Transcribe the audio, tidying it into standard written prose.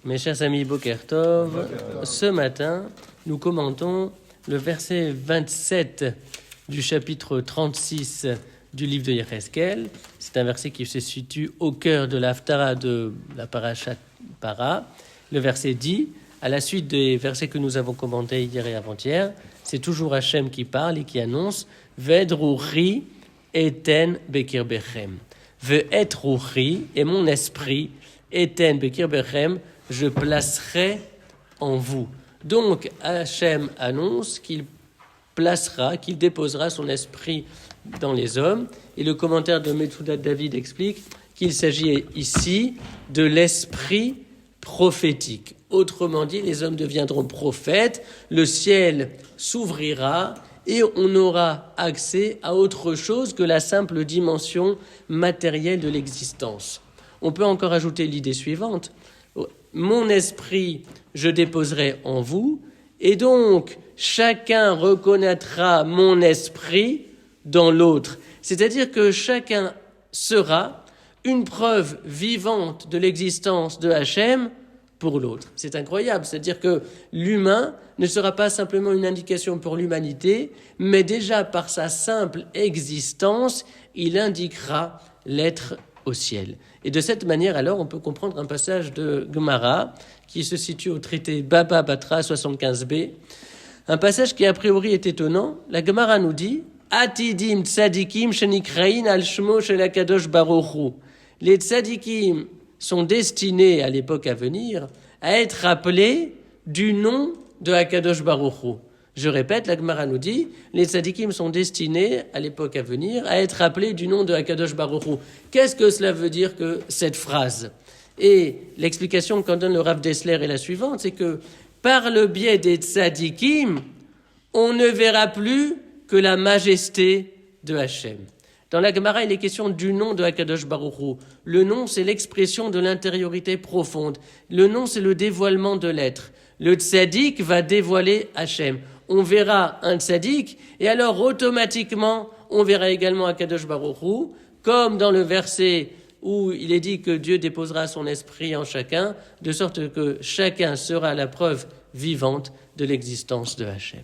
Mes chers amis, Boker Tov, ce matin, nous commentons le verset 27 du chapitre 36 du livre de Yecheskel. C'est un verset qui se situe au cœur de l'Haftara de la Parashat Para. Le verset dit, à la suite des versets que nous avons commentés hier et avant-hier, c'est toujours Hachem qui parle et qui annonce « Vedruchi eten bekir bechem » « Ve'etruchi » et mon esprit « eten bekir bechem » je placerai en vous. Donc, Hachem annonce qu'il placera, qu'il déposera son esprit dans les hommes. Et le commentaire de Metsudat David explique qu'il s'agit ici de l'esprit prophétique. Autrement dit, les hommes deviendront prophètes, le ciel s'ouvrira et on aura accès à autre chose que la simple dimension matérielle de l'existence. On peut encore ajouter l'idée suivante. Mon esprit, je déposerai en vous, et donc chacun reconnaîtra mon esprit dans l'autre. C'est-à-dire que chacun sera une preuve vivante de l'existence de Hachem pour l'autre. C'est incroyable, c'est-à-dire que l'humain ne sera pas simplement une indication pour l'humanité, mais déjà par sa simple existence, il indiquera l'être au ciel. Et de cette manière, alors, on peut comprendre un passage de Gemara qui se situe au traité Baba Batra 75b, un passage qui a priori est étonnant. La Gemara nous dit Atidim tzadikim shenikrain al shmo shel HaKadosh Baruch Hu. Les tzadikim sont destinés à l'époque à venir à être appelés du nom de HaKadosh Baruch Hu. Je répète, la Gemara nous dit, les tzadikim sont destinés, à l'époque à venir, à être appelés du nom de HaKadosh Baruch Hu. Qu'est-ce que cela veut dire que cette phrase ? Et l'explication qu'en donne le Rav Dessler est la suivante, c'est que par le biais des tzadikim, on ne verra plus que la majesté de Hachem. Dans la Gemara, il est question du nom de HaKadosh Baruch Hu. Le nom, c'est l'expression de l'intériorité profonde. Le nom, c'est le dévoilement de l'être. Le tzadik va dévoiler Hachem. On verra un tzadik, et alors automatiquement, on verra également HaKadosh Baruch Hu, comme dans le verset où il est dit que Dieu déposera son esprit en chacun, de sorte que chacun sera la preuve vivante de l'existence de Hachem.